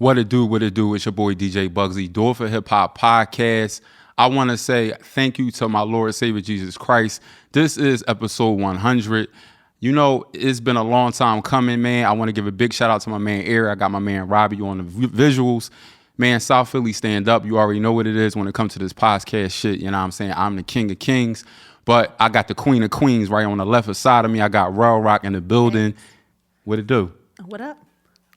What it do, what it do. It's your boy DJ Bugsy, Do It for Hip Hop Podcast. I want to say thank you to my Lord and Savior Jesus Christ. This is episode 100. You know, it's been a long time coming, man. I want to give a big shout out to my man Eric. I got my man Robbie on the visuals. Man, South Philly, stand up. You already know what it is when it comes to this podcast shit. You know what I'm saying? I'm the king of kings, but I got the queen of queens right on the left side of me. I got Rell in the building. What it do? What up?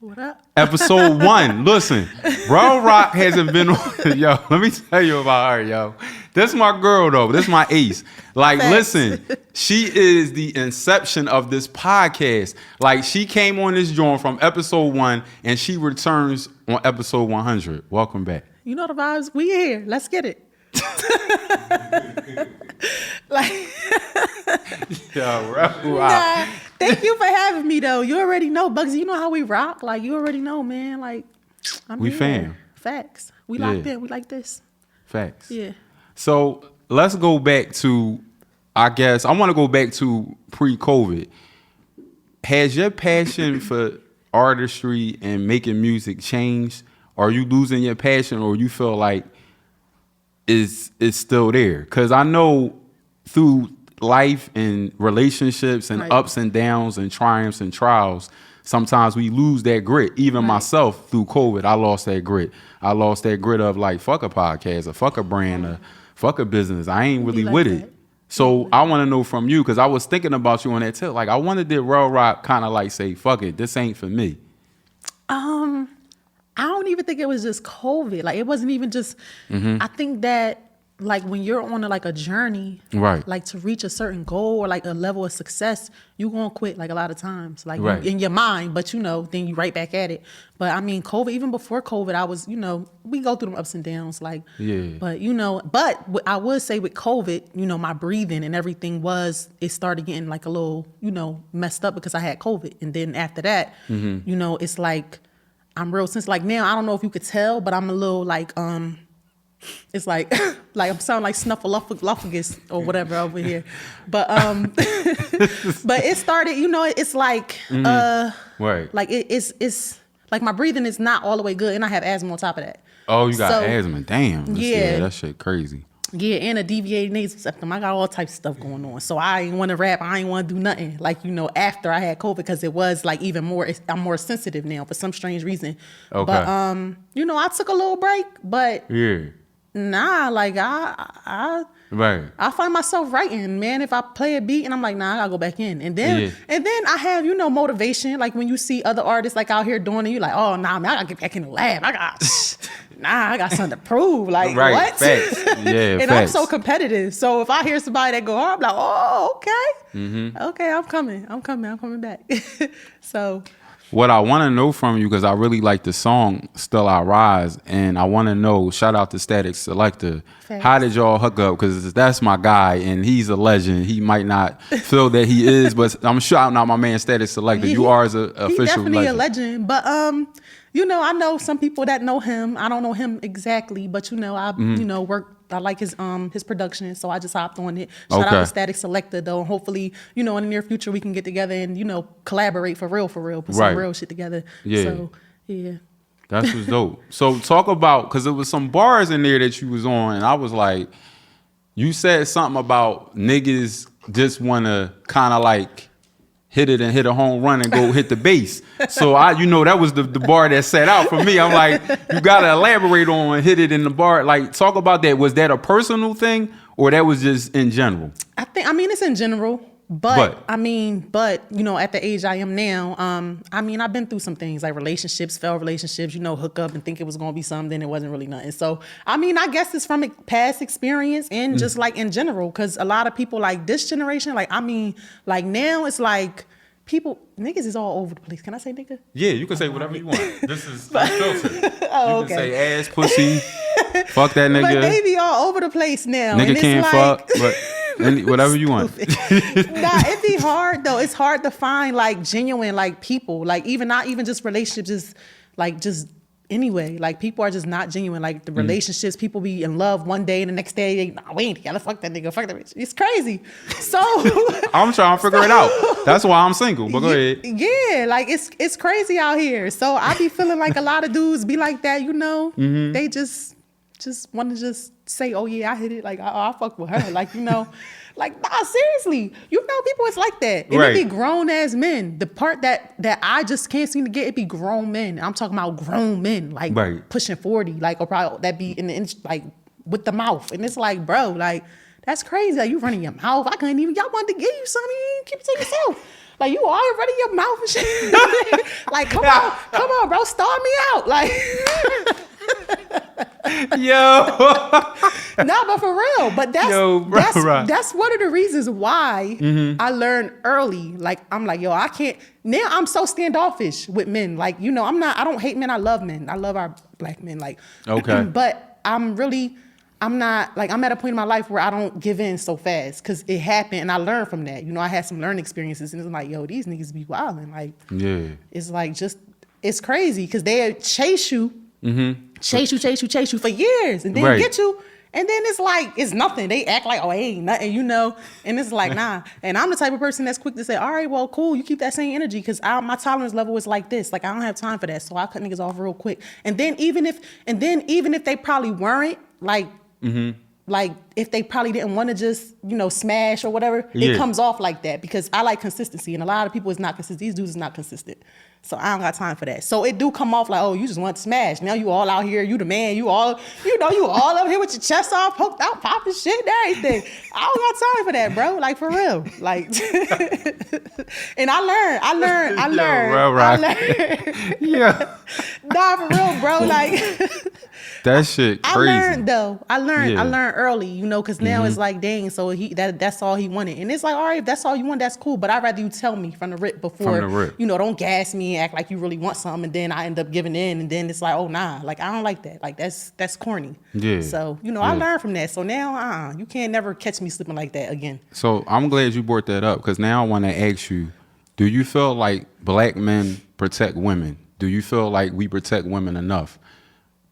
What up? Episode 1. Listen, Rell hasn't been on. Yo, let me tell you about her, yo. This my girl, though. This my ace. Like, listen, she is the inception of this podcast. Like, she came on this joint from episode 1, and she returns on episode 100. Welcome back. You know the vibes. We here. Let's get it. Yo, Rell. Nah, thank you for having me, though. You already know, Bugsy. You know how we rock. Like, you already know, man. Like, we here. Fam. Facts. We locked in. We like this. Facts. Yeah. So let's go back to, I guess, I want to go back to pre-COVID. Has your passion for artistry and making music changed? Are you losing your passion, or you feel like it's still there? Because I know through life and relationships and ups and downs and triumphs and trials, sometimes we lose that grit. Even myself, through COVID, I lost that grit. I lost that grit of like, fuck a podcast or fuck a brand or fuck a business. I ain't really with it. So I want to know from you, because I was thinking about you on that tip. Like, I wondered, did Rell kind of like say, fuck it, this ain't for me? I don't even think it was just COVID. Like, it wasn't even just, I think that, like, when you're on a journey, right, like to reach a certain goal or like a level of success, you gonna quit like a lot of times, like in your mind, but you know, then you right back at it. But I mean, COVID, even before COVID, I was, you know, we go through them ups and downs, like, but you know, but I would say with COVID, you know, my breathing and everything it started getting like a little, you know, messed up because I had COVID. And then after that, you know, it's like, I'm real sensitive. Like now, I don't know if you could tell, but I'm a little like, it's like, like I'm sounding like snuffleupagus or whatever over here. But, but it started, you know, it's like, like it's like my breathing is not all the way good, and I have asthma on top of that. Oh, you got asthma? Damn. Yeah, that shit crazy. Yeah, and a deviated nasal septum. I got all types of stuff going on. So I ain't want to rap. I ain't want to do nothing. Like, you know, after I had COVID, because it was like even more, I'm more sensitive now for some strange reason. Okay. But, you know, I took a little break, but nah, like I find myself writing, man. If I play a beat and I'm like, nah, I gotta go back in. And then I have, you know, motivation. Like when you see other artists like out here doing it, you're like, oh nah, man, I gotta get back in the lab. I got something to prove. Like what? Facts. Yeah, and I'm so competitive. So if I hear somebody that go hard, I'm like, oh, okay. Okay, I'm coming back. So what I want to know from you, because I really like the song Still I Rise, and I want to know, shout out to Static Selector, how did y'all hook up? Because that's my guy, and he's a legend. He might not feel that he is, but I'm shouting out my man Static Selector. You are as an official definitely legend. A legend. But you know, I know some people that know him. I don't know him exactly, but you know, I you know I like his production, so I just hopped on it. Shout out to Static Selector though, and hopefully, you know, in the near future we can get together and, you know, collaborate for real, put some real shit together. Yeah. So yeah. That's what's dope. So talk about, because there was some bars in there that you was on, and I was like, you said something about niggas just want to kind of like hit it and hit a home run and go hit the base. So you know, that was the bar that set out for me. I'm like, you gotta elaborate on hit it in the bar. Like, talk about that. Was that a personal thing, or that was just in general? I mean, it's in general. But you know, at the age I am now, I mean, I've been through some things like failed relationships, you know, hook up and think it was going to be something, then it wasn't really nothing. So, I mean, I guess it's from past experience and just like in general, because a lot of people like this generation, like, I mean, like now it's like niggas is all over the place. Can I say nigga? Yeah, you can say whatever you want. This is unfiltered. You can say ass, pussy, fuck that nigga. But they be all over the place now. Nigga can't fuck, but whatever you want. Nah, it be hard though. It's hard to find like genuine like people, like not even just relationships, just like just anyway. Like, people are just not genuine. Like, the relationships, people be in love one day and the next day, they, nah, we ain't together. Fuck that nigga. Fuck that bitch. It's crazy. So I'm trying to figure it out. That's why I'm single. But go ahead. Yeah, like it's crazy out here. So I be feeling like a lot of dudes be like that, you know. They just want to just say, oh yeah, I hit it. Like, I fuck with her. Like, you know. Like, nah, seriously. You know, people is like that. And right. It be grown ass men. The part that I just can't seem to get, it be grown men. I'm talking about grown men, like right. pushing 40, like, or probably that be in the inch, like with the mouth. And it's like, bro, like, that's crazy. Like, you running your mouth. I couldn't even, y'all wanted to give you something. You didn't keep it to yourself. Like, you already running your mouth and shit. Like, come on, bro, start me out. Like, yo. No, but for real. But that's one of the reasons why I learned early. Like, I'm like, yo, I can't. Now I'm so standoffish with men. Like, you know, I don't hate men. I love men. I love our black men. Like, okay. But I'm not, like, I'm at a point in my life where I don't give in so fast because it happened and I learned from that. You know, I had some learning experiences and it's like, yo, these niggas be wilding. Like, yeah, it's like it's crazy because they chase you, chase you for years and then get you. And then it's like, it's nothing. They act like, oh, it ain't nothing, you know? And it's like, nah. And I'm the type of person that's quick to say, all right, well, cool. You keep that same energy because my tolerance level is like this. Like, I don't have time for that. So I cut niggas off real quick. And then even if they probably weren't, like, like if they probably didn't want to just, you know, smash or whatever, it comes off like that because I like consistency. And a lot of people is not consistent. These dudes is not consistent. So I don't got time for that. So it do come off like, oh, you just want to smash. Now you all out here, you the man, you all up here with your chest off, poked out, popping shit and everything. I don't got time for that, bro. Like, for real. Like, and I learned. Yeah. Nah, for real, bro. Like, that shit crazy. I learned early, you know, because now it's like, dang, so that's all he wanted. And it's like, all right, if that's all you want, that's cool. But I'd rather you tell me from the rip before, you know, don't gas me and act like you really want something. And then I end up giving in. And then it's like, oh, nah, like, I don't like that. Like, that's corny. Yeah. So, you know, I learned from that. So now, you can't never catch me slipping like that again. So I'm glad you brought that up because now I want to ask you, do you feel like black men protect women? Do you feel like we protect women enough?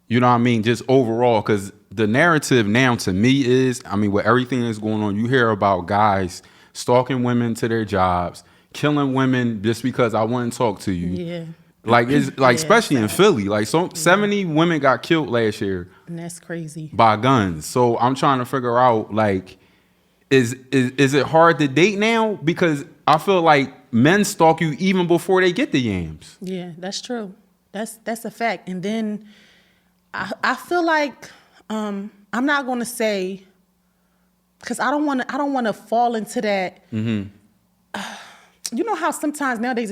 You know what I mean? Just overall, because the narrative now to me is, I mean, with everything that's going on, you hear about guys stalking women to their jobs, killing women just because I want to talk to you. Yeah. Like, it's like, especially in Philly, like 70 women got killed last year. And that's crazy. By guns. So I'm trying to figure out, like, is it hard to date now? Because I feel like men stalk you even before they get the yams. Yeah, that's true. That's a fact. And then I feel like I'm not gonna say, because I don't want to fall into that. You know how sometimes nowadays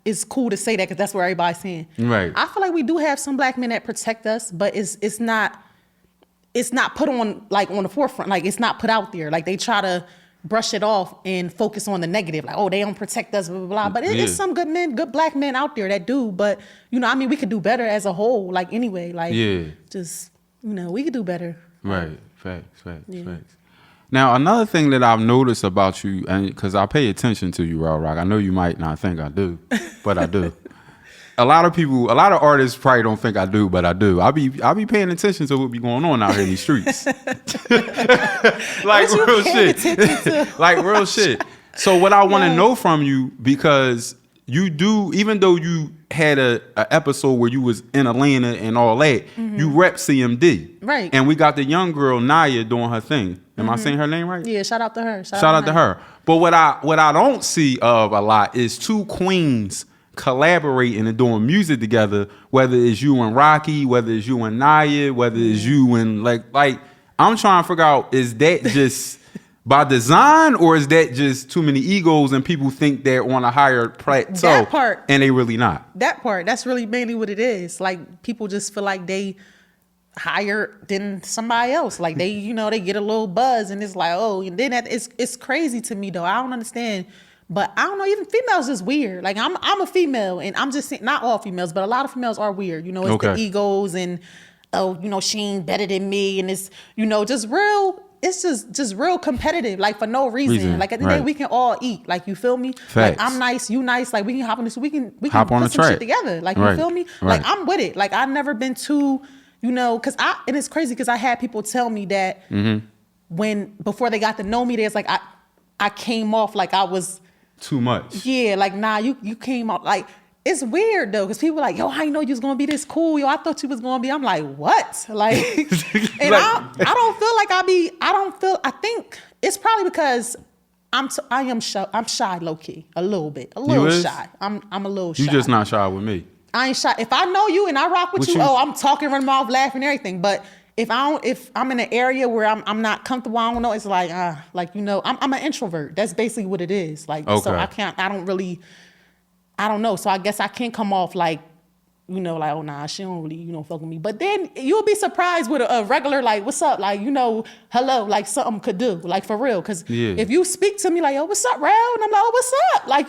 it's cool to say that because that's what everybody's saying. Right. I feel like we do have some black men that protect us, but it's not put on, like, on the forefront. Like, it's not put out there. Like, they try to brush it off and focus on the negative. Like, oh, they don't protect us, blah, blah, blah. But it's some good black men out there that do. But, you know, I mean, we could do better as a whole. Like, anyway, like, just, you know, we could do better. Right. Facts. Now, another thing that I've noticed about you, and because I pay attention to you, Rell Rock, I know you might not think I do, but I do. A lot of artists probably don't think I do, but I do. I be paying attention to what be going on out here in these streets. Like, real shit. Like, real shit. So what I want to know from you, because you do, even though you had a episode where you was in Atlanta and all that, you rep CMD. Right. And we got the young girl, Naya, doing her thing. Am I saying her name right? Yeah, shout out to her. Shout out to her. But what I don't see of a lot is two queens collaborating and doing music together, whether it's you and Rocky, whether it's you and Naya, whether it's you and like I'm trying to figure out, is that just by design or is that just too many egos and people think they're on a higher plateau? That part. And they really not. That part. That's really mainly what it is. Like, people just feel like they higher than somebody else. Like, they, you know, they get a little buzz and it's like, oh, and then it's crazy to me though. I don't understand. But I don't know, even females is weird. Like, I'm a female, and I'm just saying, not all females, but a lot of females are weird. You know, it's the egos and, oh, you know, she ain't better than me, and it's, you know, just real it's just real competitive, like for no reason. Like at the day we can all eat. Like you feel me? Facts. Like I'm nice, you nice. Like we can hop on this. We can hop on put the some track shit together. Like you feel me? Like I'm with it. Like I've never been too, and it's crazy because I had people tell me that before they got to know me, there's like I came off like I was too much. Yeah, like nah, you came off like. It's weird though, because people are like, yo, I didn't know you was gonna be this cool. Yo, I thought you was gonna be. I'm like, what? Like, and I don't feel like I think it's probably because I'm shy low key, a little shy. I'm a little shy. You just not shy with me. I ain't shy. If I know you and I rock with you, I'm talking, running mouth, laughing, everything. But if I'm in an area where I'm not comfortable, I don't know. It's like, I'm an introvert. That's basically what it is. Like, so I don't know. So I guess I can't come off like, like, oh, nah, she don't really, fuck with me. But then you'll be surprised with a regular, like, what's up? Like, hello, like something could do, like for real. Because if you speak to me like, yo, what's up, Rell? And I'm like, oh, what's up? Like,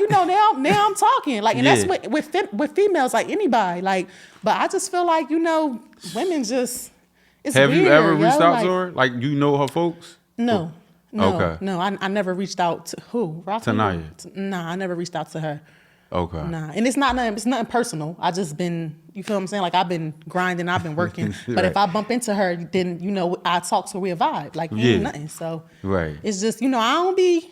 now I'm talking. Like, and that's with females, like anybody. Like, but I just feel like, women just, it's Have weird, you ever reached out to her? Like, you know her folks? No. No, I never reached out to who? Rocky? Tanaya. Nah, I never reached out to her. Okay. Nah, and it's nothing personal. I just been, you feel what I'm saying? Like I've been grinding, I've been working. But if I bump into her, then I talk to her, we a vibe. Like ain't nothing. So it's just, I don't be. She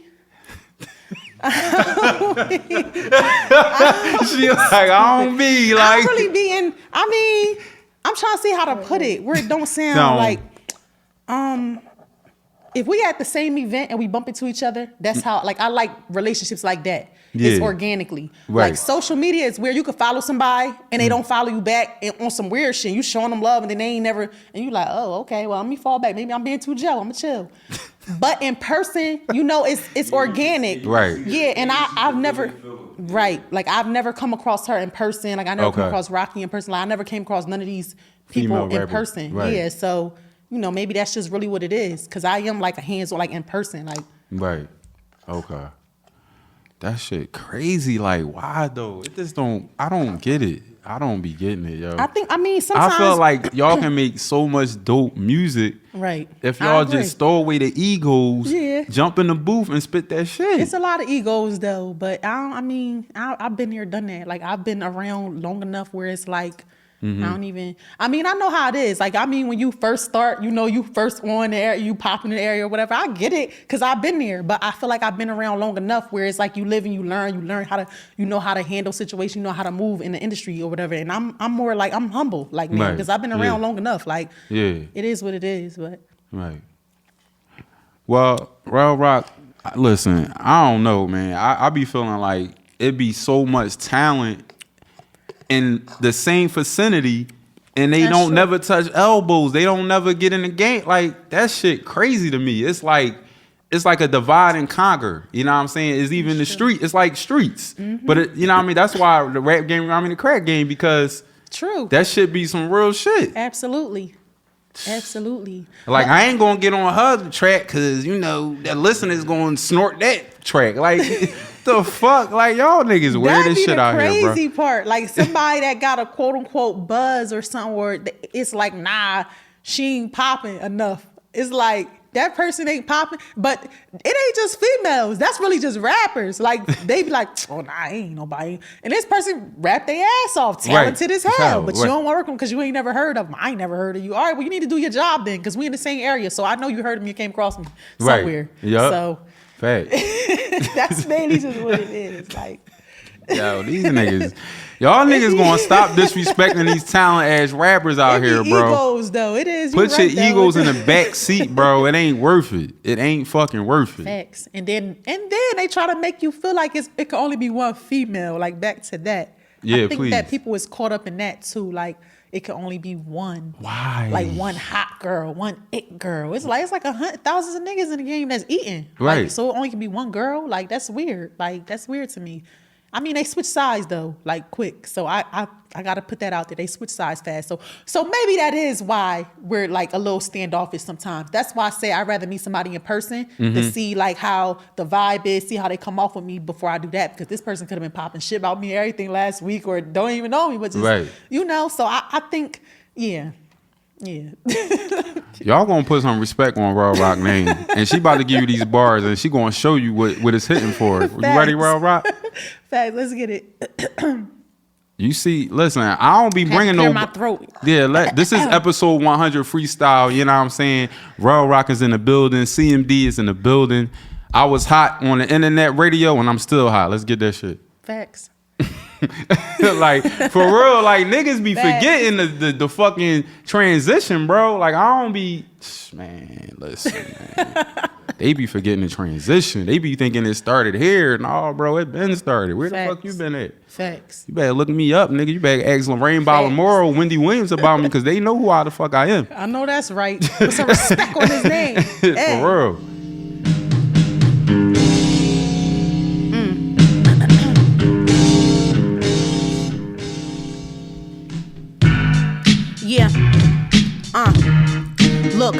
like, I don't be like. I don't really be in. I mean, I'm trying to see how to put it where it don't sound like. If we at the same event and we bump into each other, that's how. Like I like relationships like that. It's organically. Like social media is where you could follow somebody and they don't follow you back and on some weird shit. You showing them love and then they ain't never, and you like, oh, okay, well, let me fall back. Maybe I'm being too jealous. I'm gonna chill. But in person, it's organic. Right. Yeah, and I've never, like I've never come across her in person. Like I never come across Rocky in person. Like I never came across none of these people in person. Right. Yeah, so, maybe that's just really what it is. Cause I am like a hands-on, like in person. Like. Right. Okay. That shit crazy. Like, why though? I don't get it. I don't be getting it, yo. Sometimes. I feel like y'all can make so much dope music. Right. If y'all just throw away the egos, jump in the booth and spit that shit. It's a lot of egos though, but I've been there, done that. Like I've been around long enough where it's like, I know how it is. Like, when you first start, you first on the area, you pop in the area or whatever. I get it because I've been there, but I feel like I've been around long enough where it's like you live and you learn how to, how to handle situations, you know how to move in the industry or whatever. And I'm more like, I'm humble, like, man, because I've been around long enough. Like, it is what it is, but. Right. Well, Rell Rock, listen, I don't know, man. I be feeling like it be so much talent in the same vicinity and they don't never touch elbows. They don't never get in the game. Like that shit crazy to me. It's like a divide and conquer. You know what I'm saying? It's even the street. It's like streets. But you know what I mean? That's why the rap game, the crack game, because that shit be some real shit. Absolutely. Like I ain't gonna get on her track because that listener's gonna snort that track. Like the fuck, like y'all niggas weird as shit out here, bro. Crazy part, like somebody that got a quote unquote buzz or something, where it's like, nah, she ain't popping enough. It's like that person ain't popping, but it ain't just females. That's really just rappers. Like they be like, oh nah, ain't nobody. And this person rap their ass off, talented as hell, but you don't want to work with them because you ain't never heard of them. I ain't never heard of you. All right, well you need to do your job then, because we in the same area. So I know you heard of me. You came across me somewhere. Yep. So that's mainly just what it is. Like, yo, these niggas. Y'all niggas gonna stop disrespecting these talent ass rappers out here, bro. Egos though, it is. Put your egos in the back seat, bro. It ain't worth it. It ain't fucking worth it. Facts. And then they try to make you feel like it can only be one female. Like back to that. Yeah, I think that people is caught up in that too. Like it can only be one. Why? Like one hot girl, one it girl. It's like thousands of niggas in the game that's eating. Right. Like, so it only can be one girl. Like that's weird. Like that's weird to me. They switch sides though, like quick. So I gotta put that out there. They switch sides fast. So maybe that is why we're like a little standoffish sometimes. That's why I say I'd rather meet somebody in person to see like how the vibe is, see how they come off with me before I do that. Because this person could have been popping shit about me and everything last week or don't even know me, but just so I think, yeah. Y'all gonna put some respect on Rell Rock name, and she about to give you these bars, and she gonna show you what it's hitting for. You ready, Rell Rock? Facts. Let's get it. You see, listen, I don't be bringing no. My throat. Yeah, this is episode 100 freestyle. You know what I'm saying? Rell Rock is in the building. CMD is in the building. I was hot on the internet radio, and I'm still hot. Let's get that shit. Facts. Like, for real, like, niggas be forgetting the fucking transition, bro. Like, I don't be, man, listen, man. They be forgetting the transition. They be thinking it started here. No, bro, it been started. Where the fuck you been at? Facts. You better look me up, nigga. You better ask Lorraine Ballamore or Wendy Williams about me, because they know who the fuck I am. I know that's right. Put some respect on his name. Hey. For real. Yeah. Look,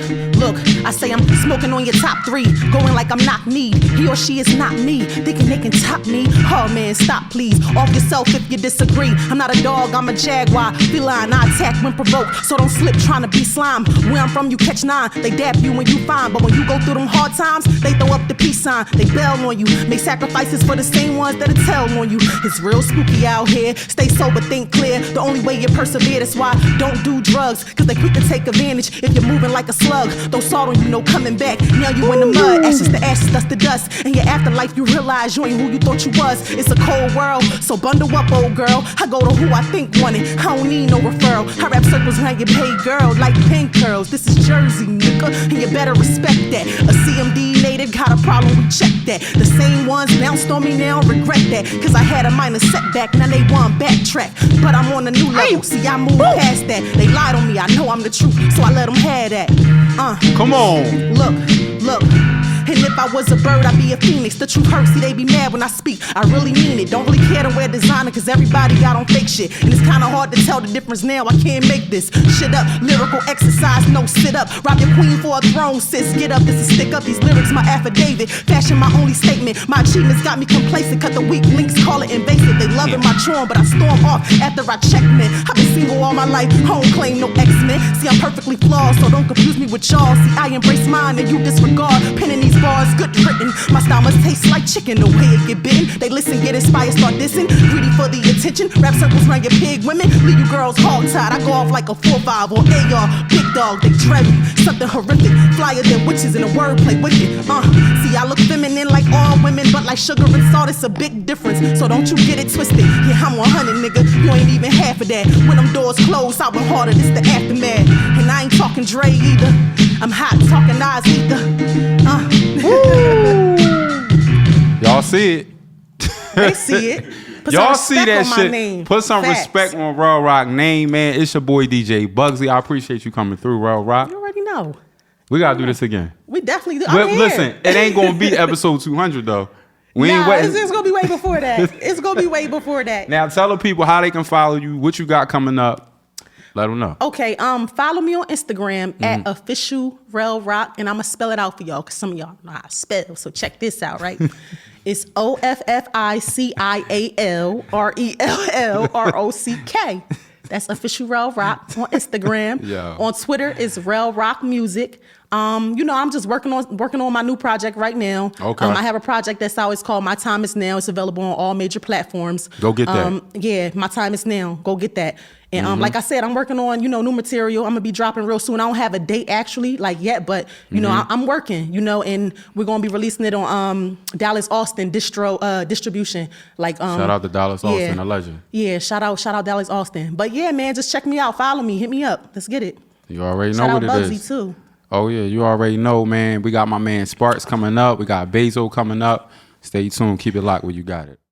I say I'm smoking on your top 3, going like I'm not me. He or she is not me, thinking they can top me. Oh man, stop please, off yourself if you disagree. I'm not a dog, I'm a jaguar, feline, I attack when provoked. So don't slip trying to be slime. Where I'm from, you catch 9, they dap you when you fine. But when you go through them hard times, they throw up the peace sign. They bail on you, make sacrifices for the same ones that'll tell on you. It's real spooky out here, stay sober, think clear. The only way you persevere, that's why don't do drugs, cause they quick to take advantage if you're moving like a slug. Throw salt on you, no coming back. Now you in the mud, ashes to ashes, dust to dust. In your afterlife, you realize you ain't who you thought you was. It's a cold world, so bundle up, old girl. I go to who I think want it. I don't need no referral. I rap circles when I get paid, girl, like pink curls. This is Jersey, nigga, and you better respect that. A CMD native got a problem, we check that. The same ones bounced on me now, regret that. Cause I had a minor setback, now they want backtrack. But I'm on a new level, see I moved past that. They lied on me, I know I'm the truth, so I let them have that. Come on. Look. And if I was a bird, I'd be a phoenix. The truth hurts, see they be mad when I speak. I really mean it, don't really care to wear designer, cause everybody got on fake shit. And it's kinda hard to tell the difference now, I can't make this shit up. Lyrical exercise, no sit up. Rob your queen for a throne, sis, get up, this is stick up. These lyrics, my affidavit, fashion my only statement. My achievements got me complacent, cut the weak links, call it invasive. They loving my charm, but I storm off after I checkmate. I've been single all my life, I don't claim no X-Men. See, I'm perfectly flawed, so don't confuse me with y'all. See, I embrace mine and you disregard. Penning these bars, good written. My style must taste like chicken, the way it get bitten. They listen, get inspired, start dissing. Greedy for the attention, rap circles around your pig women. Leave you girls hog-tied, I go off like a 4-5 or AR. Big dog, they dread me, something horrific. Flyer than witches in a wordplay wicked. See, I look feminine like all women, but like sugar and salt, it's a big difference. So don't you get it twisted. Yeah, I'm 100, nigga, you ain't even half of that. When them doors close, I went harder, this the aftermath. And I ain't talking Dre either, I'm hot talking Nas either. Y'all see it. They see it. Put Y'all see that shit. Name. Put some Facts. respect on Rell Rock name, man. It's your boy DJ Bugsy. I appreciate you coming through, Rell Rock. You already know. We gotta do this again. We definitely do. But listen, it ain't gonna be episode 200 though. We ain't waiting. It's gonna be way before that. It's gonna be way before that. Now tell the people how they can follow you, what you got coming up. Let them know. Okay, follow me on Instagram at official Rell Rock, and I'm gonna spell it out for y'all because some of y'all know how to spell. So check this out, right? It's OFFICIALRELLROCK. That's official Rell Rock on Instagram. Yeah. On Twitter is Rell Rock Music. I'm just working on my new project right now. Okay. I have a project that's out. It's called My Time Is Now. It's available on all major platforms. Go get that. Yeah, My Time Is Now. Go get that. And like I said, I'm working on, new material. I'm gonna be dropping real soon. I don't have a date actually, yet, but I'm working, and we're gonna be releasing it on Dallas Austin distribution. Shout out to Dallas Austin, a legend. Yeah, shout out Dallas Austin. But yeah, man, just check me out, follow me, hit me up. Let's get it. You already know shout what out it Bugsy is. Too. Oh yeah, you already know, man. We got my man Sparks coming up. We got Bezo coming up. Stay tuned. Keep it locked where you got it.